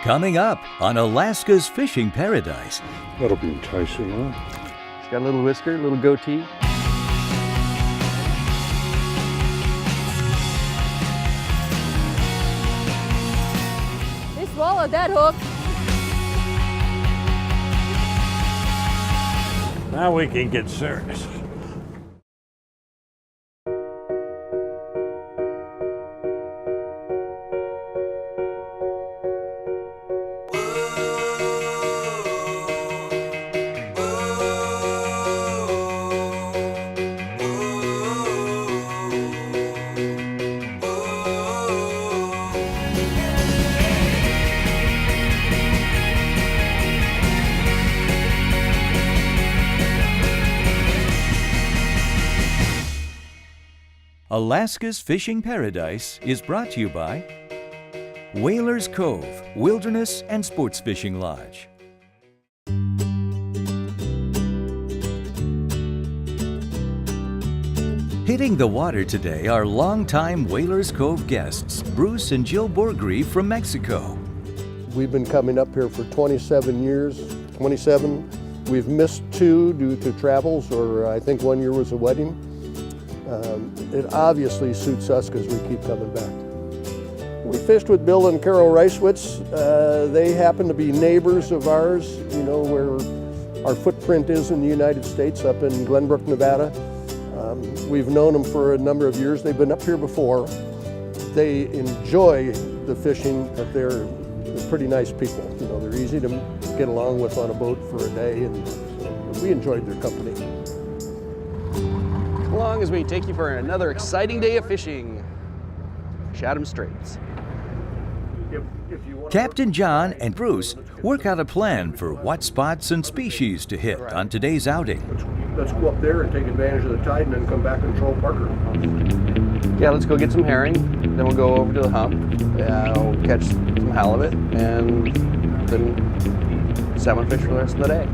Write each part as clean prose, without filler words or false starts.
Coming up on Alaska's Fishing Paradise. That'll be enticing, huh? He's got a little whisker, a little goatee. He swallowed that hook. Now we can get serious. Alaska's Fishing Paradise is brought to you by Whalers Cove Wilderness and Sports Fishing Lodge. Hitting the water today are longtime Whalers Cove guests, Bruce and Jill Borgreave from Mexico. We've been coming up here for 27 years, 27. We've missed 2 due to travels, or I think 1 year was a wedding. It obviously suits us because we keep coming back. We fished with Bill and Carol Reiswitz. They happen to be neighbors of ours, you know, where our footprint is in the United States, up in Glenbrook, Nevada. We've known them for a number of years. They've been up here before. They enjoy the fishing, but they're pretty nice people. You know, they're easy to get along with on a boat for a day, and we enjoyed their company. Come along as we take you for another exciting day of fishing. Chatham Straits. Captain John and Bruce work out a plan for what spots and species to hit on today's outing. Let's go up there and take advantage of the tide and then come back and troll Parker. Yeah, let's go get some herring. Then we'll go over to the hump. We'll catch some halibut and then salmon fish for the rest of the day.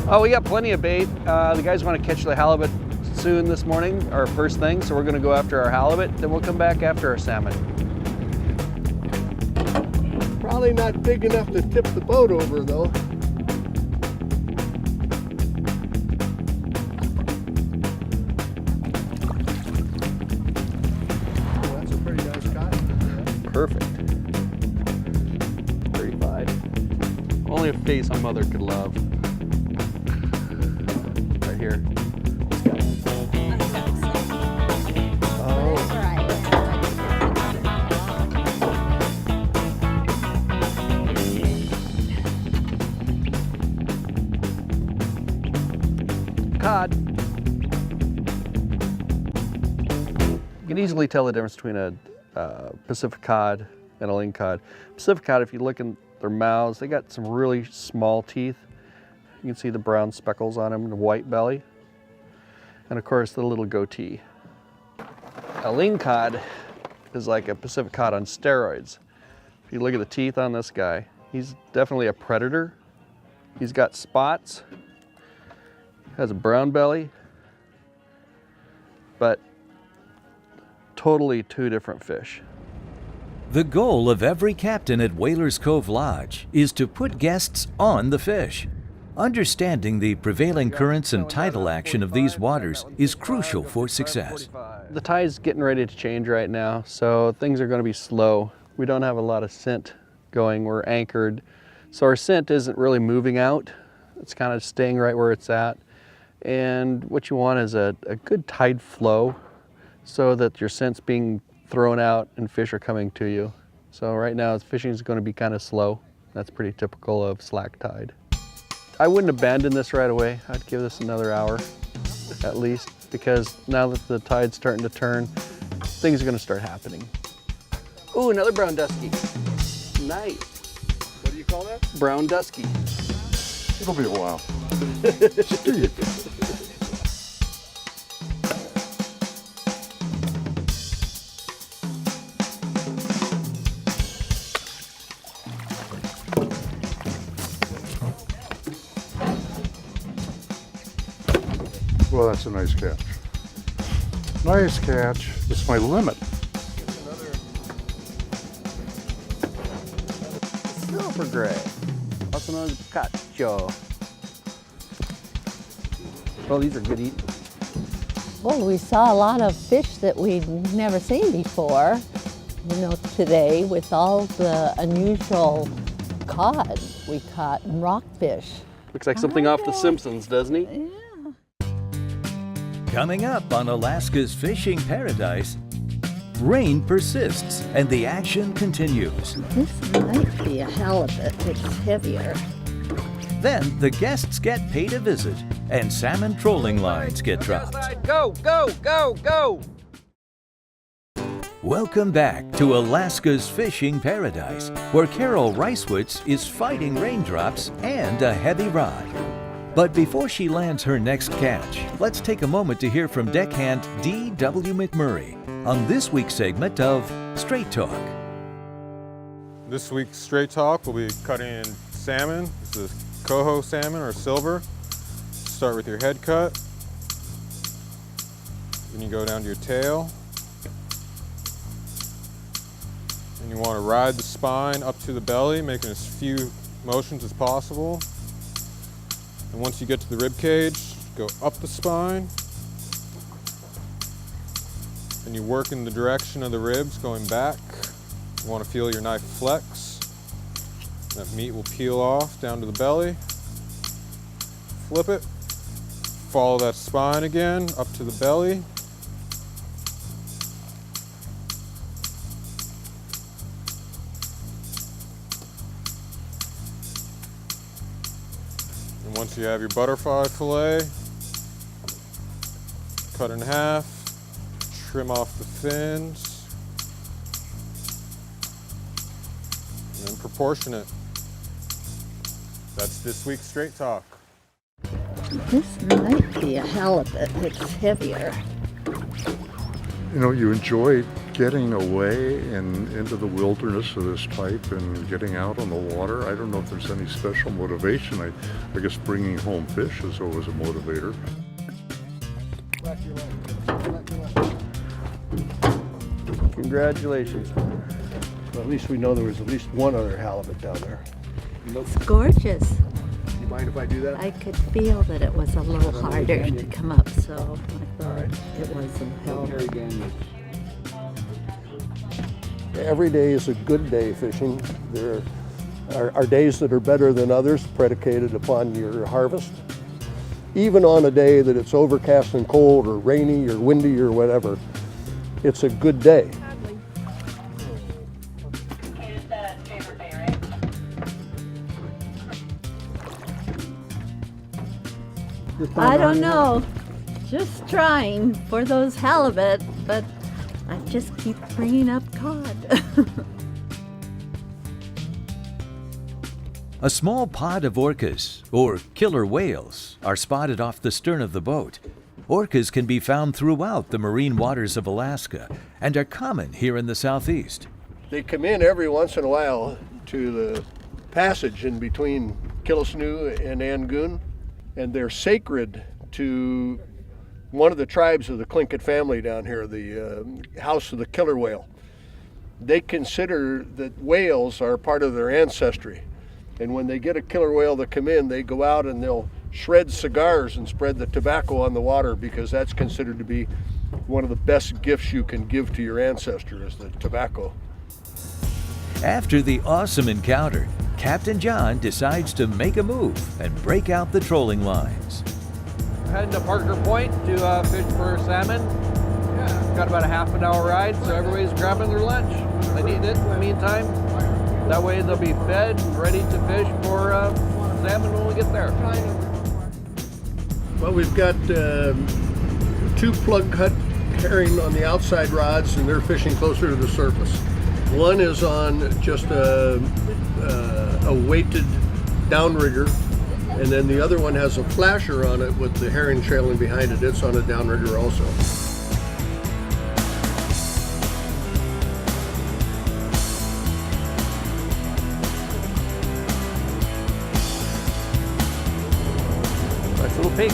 Oh, we got plenty of bait. The guys want to catch the halibut soon this morning, or first thing, so we're going to go after our halibut, then we'll come back after our salmon. Probably not big enough to tip the boat over, though. Oh, that's a pretty nice cod. Perfect. 35. Only a face my mother could love. Right here. Cod. You can easily tell the difference between a Pacific cod and a lingcod. Pacific cod, if you look in their mouths, they got some really small teeth. You can see the brown speckles on them and the white belly. And of course, the little goatee. A lingcod is like a Pacific cod on steroids. If you look at the teeth on this guy, he's definitely a predator. He's got spots. Has a brown belly, but totally 2 different fish. The goal of every captain at Whalers Cove Lodge is to put guests on the fish. Understanding the prevailing currents and tidal action of these waters is crucial for success. The tide's getting ready to change right now, so things are going to be slow. We don't have a lot of scent going. We're anchored, so our scent isn't really moving out. It's kind of staying right where it's at. And what you want is a good tide flow so that your scent's being thrown out and fish are coming to you. So right now fishing is going to be kind of slow. That's pretty typical of slack tide. I wouldn't abandon this right away. I'd give this another hour at least, because now that the tide's starting to turn, things are going to start happening. Ooh, another brown dusky. Nice. What do you call that? Brown dusky. It'll be a while. Well, that's a nice catch. Nice catch. It's my limit. Super gray, also known as picacho. Oh, these are good eating. Well, we saw a lot of fish that we'd never seen before. You know, today with all the unusual cod we caught and rockfish. Looks like something off The Simpsons, doesn't he? Coming up on Alaska's fishing paradise, rain persists and the action continues. This might be a halibut. It's heavier. Then the guests get paid a visit and salmon trolling lines get dropped. Go, go, go, go! Welcome back to Alaska's fishing paradise, where Carol Reiswitz is fighting raindrops and a heavy rod. But before she lands her next catch, let's take a moment to hear from deckhand D.W. McMurray on this week's segment of Straight Talk. This week's Straight Talk will be cutting in salmon. This is coho salmon or silver. Start with your head cut. Then you go down to your tail. And you want to ride the spine up to the belly, making as few motions as possible. And once you get to the rib cage, go up the spine. And you work in the direction of the ribs going back. You want to feel your knife flex. That meat will peel off down to the belly. Flip it. Follow that spine again up to the belly. And once you have your butterfly fillet, cut in half, trim off the fins, and then proportion it. That's this week's Straight Talk. This might be a halibut. It's heavier. You know, you enjoy getting away and into the wilderness of this type and getting out on the water. I don't know if there's any special motivation. I guess bringing home fish is always a motivator. Congratulations. Well, at least we know there was at least one other halibut down there. It's gorgeous. Do you mind if I do that? I could feel that it was a little harder to come up, so I thought it was a help. Every day is a good day fishing. There are days that are better than others, predicated upon your harvest. Even on a day that it's overcast and cold or rainy or windy or whatever, it's a good day. I don't know. Just trying for those halibut, but I just keep bringing up cod. A small pod of orcas, or killer whales, are spotted off the stern of the boat. Orcas can be found throughout the marine waters of Alaska and are common here in the southeast. They come in every once in a while to the passage in between Killisnoo and Angoon, and they're sacred to one of the tribes of the Tlingit family down here, the House of the Killer Whale. They consider that whales are part of their ancestry. And when they get a killer whale to come in, they go out and they'll shred cigars and spread the tobacco on the water, because that's considered to be one of the best gifts you can give to your ancestor, is the tobacco. After the awesome encounter, Captain John decides to make a move and break out the trolling lines. Heading to Parker Point to fish for salmon. Got about a half an hour ride, so everybody's grabbing their lunch. They need it in the meantime. That way they'll be fed and ready to fish for salmon when we get there. Well, we've got 2 plug cut herring on the outside rods, and they're fishing closer to the surface. One is on just a weighted downrigger, and then the other one has a flasher on it with the herring trailing behind it. It's on a downrigger also. Nice little pig.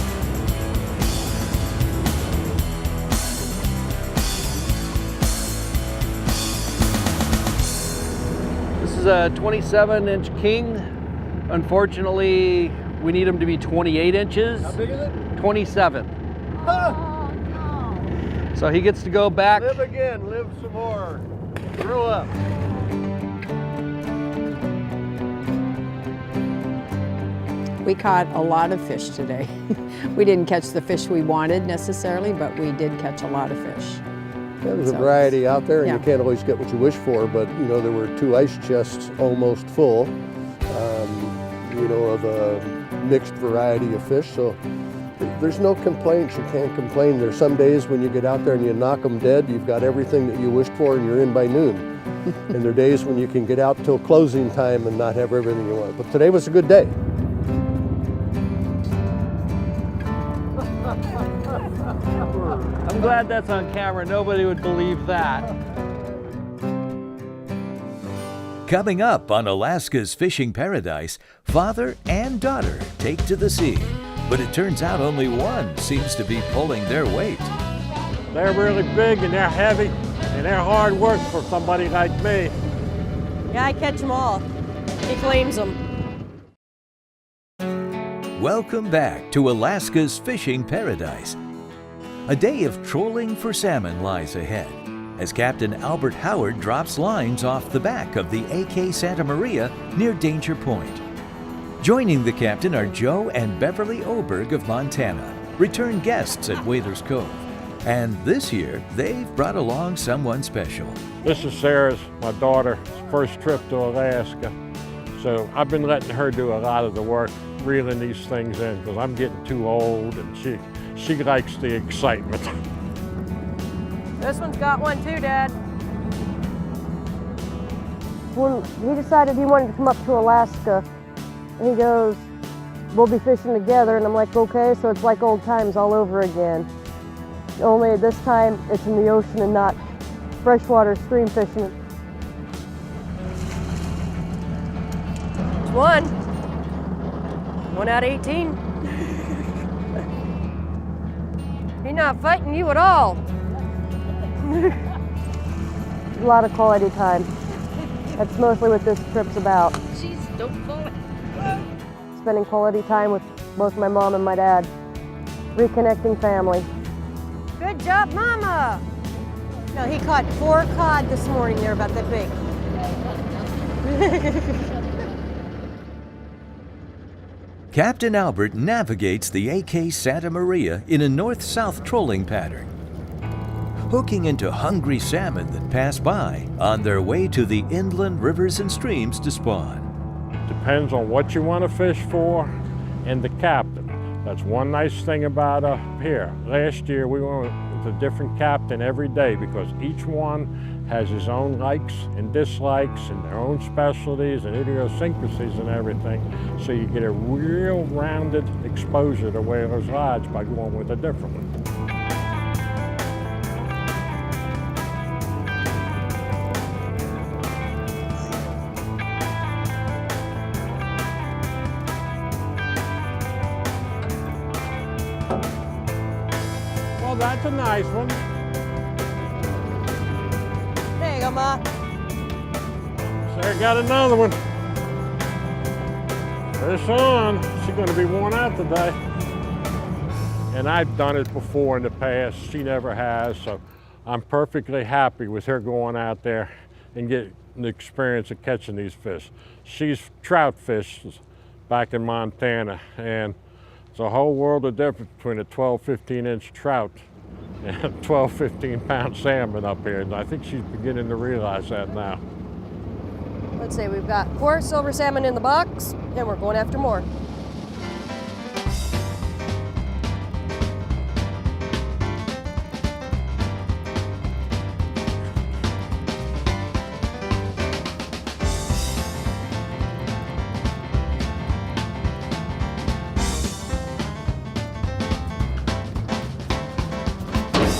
This is a 27-inch king. Unfortunately, we need him to be 28 inches. How big is it? 27. Oh, no. So he gets to go back. Live again, live some more. Grow up. We caught a lot of fish today. We didn't catch the fish we wanted necessarily, but we did catch a lot of fish. Yeah, there's a So, variety out there, and yeah. you can't always get what you wish for, but you know, there were 2 ice chests almost full, you know, of a mixed variety of fish. So there's no complaints. You can't complain. There's some days when you get out there and you knock them dead, you've got everything that you wished for and you're in by noon. And there are days when you can get out till closing time and not have everything you want. But today was a good day. I'm glad that's on camera. Nobody would believe that. Coming up on Alaska's fishing paradise, father and daughter take to the sea. But it turns out only one seems to be pulling their weight. They're really big and they're heavy and they're hard work for somebody like me. Yeah, I catch them all. He claims them. Welcome back to Alaska's fishing paradise. A day of trolling for salmon lies ahead as Captain Albert Howard drops lines off the back of the AK Santa Maria near Danger Point. Joining the captain are Joe and Beverly Oberg of Montana, return guests at Whalers Cove. And this year, they've brought along someone special. This is Sarah's, my daughter's first trip to Alaska. So I've been letting her do a lot of the work, reeling these things in, because I'm getting too old and she likes the excitement. This one's got one too, Dad. When he decided he wanted to come up to Alaska, he goes, we'll be fishing together, and I'm like, okay, so it's like old times all over again. Only this time it's in the ocean and not freshwater stream fishing. It's one. 1 out of 18. He's not fighting you at all. A lot of quality time. That's mostly what this trip's about. Jeez, don't fall. Spending quality time with both my mom and my dad. Reconnecting family. Good job, Mama! No, he caught 4 cod this morning. They're about that big. Captain Albert navigates the AK Santa Maria in a north-south trolling pattern, hooking into hungry salmon that pass by on their way to the inland rivers and streams to spawn. Depends on what you want to fish for and the captain. That's one nice thing about up here. Last year we went with a different captain every day because each one has his own likes and dislikes and their own specialties and idiosyncrasies and everything. So you get a real rounded exposure to Whalers Lodge by going with a different one. Well, that's a nice one. There you go, Ma. Sarah got another one. Fish on. She's going to be worn out today. And I've done it before in the past. She never has, so I'm perfectly happy with her going out there and getting the experience of catching these fish. She's trout fished back in Montana, and it's a whole world of difference between a 12, 15-inch trout and a 12, 15-pound salmon up here. And I think she's beginning to realize that now. Let's see, we've got 4 silver salmon in the box, and we're going after more.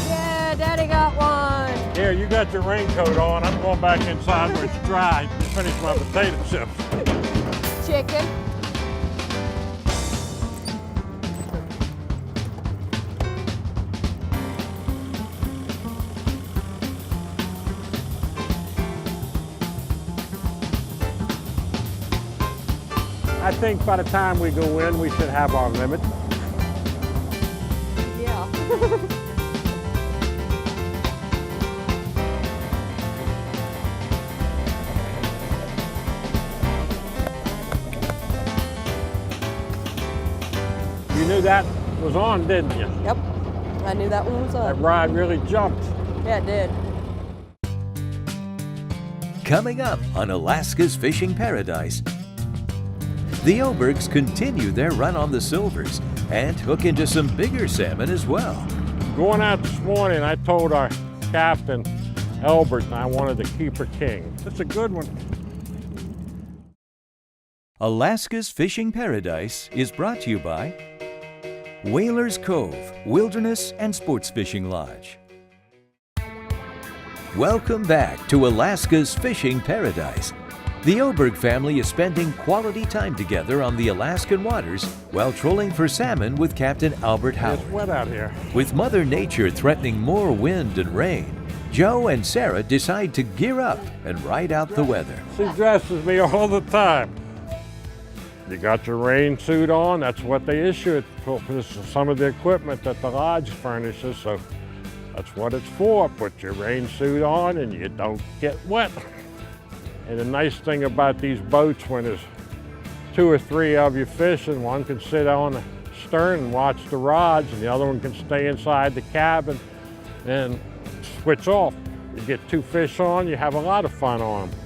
Yeah, Daddy got one. Here, you got your raincoat on. I'm going back inside where it's dry to finish my potato chips. Chicken. I think by the time we go in, we should have our limit. Yeah. You knew that was on, didn't you? Yep. I knew that one was That up. rod really jumped. Yeah, it did. Coming up on Alaska's Fishing Paradise, the Obergs continue their run on the silvers and hook into some bigger salmon as well. Going out this morning, I told our captain, Albert, I wanted to keep her king. That's a good one. Alaska's Fishing Paradise is brought to you by Whalers Cove Wilderness and Sports Fishing Lodge. Welcome back to Alaska's Fishing Paradise. The Oberg family is spending quality time together on the Alaskan waters while trolling for salmon with Captain Albert Howard. It's wet out here. With Mother Nature threatening more wind and rain, Joe and Sarah decide to gear up and ride out the weather. She dresses me all the time. You got your rain suit on, that's what they issue it for. This is some of the equipment that the lodge furnishes, so that's what it's for. Put your rain suit on and you don't get wet. And the nice thing about these boats, when there's 2 or 3 of you fishing, one can sit on the stern and watch the rods, and the other one can stay inside the cabin and switch off. You get 2 fish on, you have a lot of fun on them.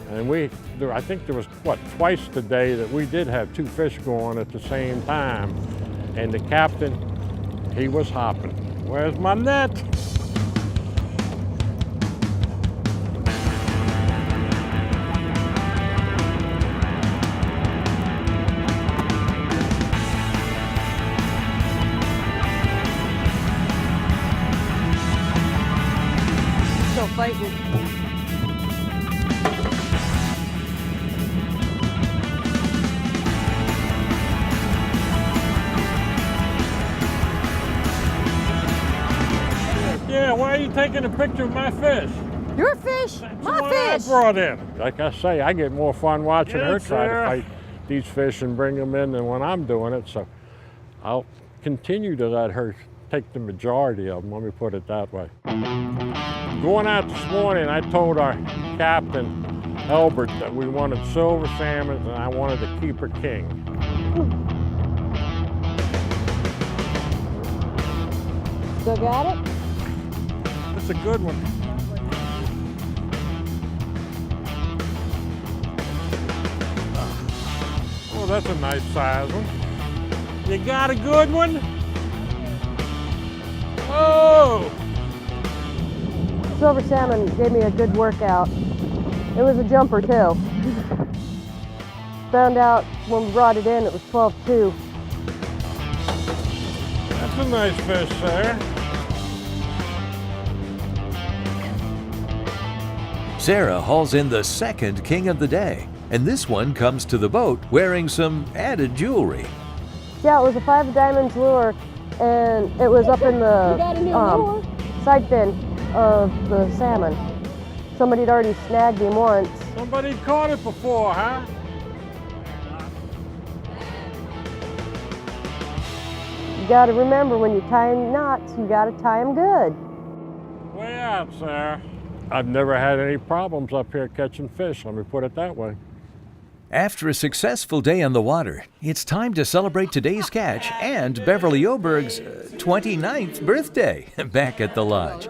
And I think there was, twice today that we did have 2 fish going at the same time. And the captain, he was hopping. Where's my net? Still fighting. Yeah, why are you taking a picture of my fish? Your fish, That's my the one I fish. brought in. Like I say, I get more fun watching her Yes, try sir. to fight these fish and bring them in than when I'm doing it. So I'll continue to let her take the majority of them, let me put it that way. Going out this morning, I told our captain, Albert, that we wanted silver salmon and I wanted to keep her king. Still got it? That's a good one. Oh, that's a nice size one. You got a good one? Oh! Silver salmon gave me a good workout. It was a jumper too. Found out when we brought it in, it was 12.2. That's a nice fish there. Sarah hauls in the second king of the day, and this one comes to the boat wearing some added jewelry. Yeah, it was a 5 of diamonds lure, and it was up in the side fin of the salmon. Somebody had already snagged him once. Somebody caught it before, huh? You gotta remember, when you tie knots, you gotta tie them good. Way out, Sarah. I've never had any problems up here catching fish, let me put it that way. After a successful day on the water, it's time to celebrate today's catch and Beverly Oberg's 29th birthday back at the lodge.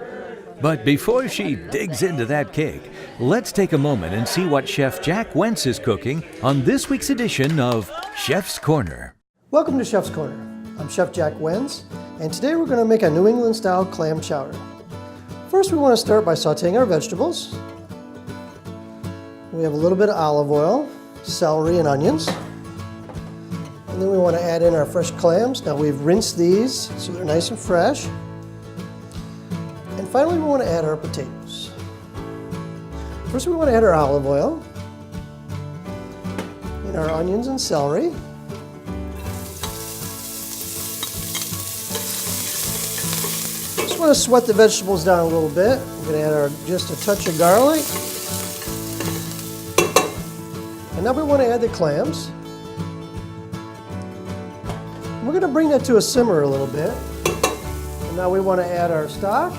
But before she digs into that cake, let's take a moment and see what Chef Jack Wentz is cooking on this week's edition of Chef's Corner. Welcome to Chef's Corner. I'm Chef Jack Wentz, and today we're going to make a New England-style clam chowder. First, we want to start by sauteing our vegetables. We have a little bit of olive oil, celery, and onions. And then we want to add in our fresh clams. Now we've rinsed these so they're nice and fresh. And finally, we want to add our potatoes. First, we want to add our olive oil and our onions and celery. Just want to sweat the vegetables down a little bit. We're going to add just a touch of garlic. And now we want to add the clams. We're going to bring that to a simmer a little bit. And now we want to add our stock.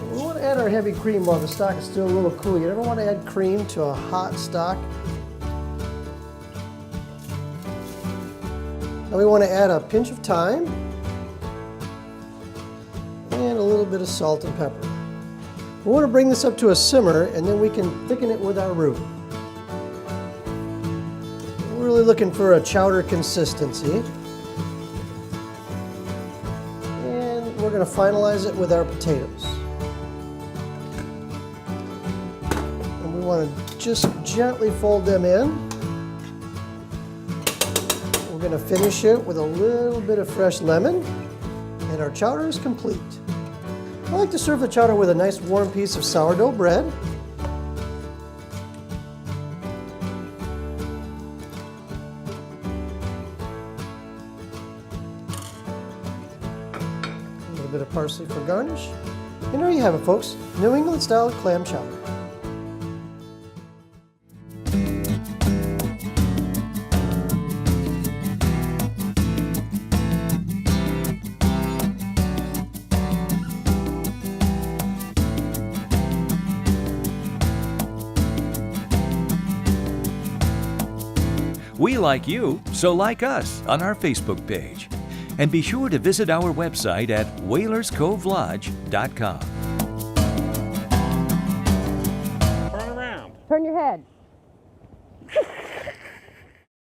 We want to add our heavy cream while the stock is still a little cool. You never want to add cream to a hot stock. Now we want to add a pinch of thyme and a little bit of salt and pepper. We want to bring this up to a simmer and then we can thicken it with our roux. We're really looking for a chowder consistency. And we're going to finalize it with our potatoes. And we want to just gently fold them in. We're going to finish it with a little bit of fresh lemon, and our chowder is complete. I like to serve the chowder with a nice warm piece of sourdough bread. A little bit of parsley for garnish. And there you have it, folks. New England style clam chowder. We like you, so like us on our Facebook page. And be sure to visit our website at WhalersCoveLodge.com. Turn around. Turn your head.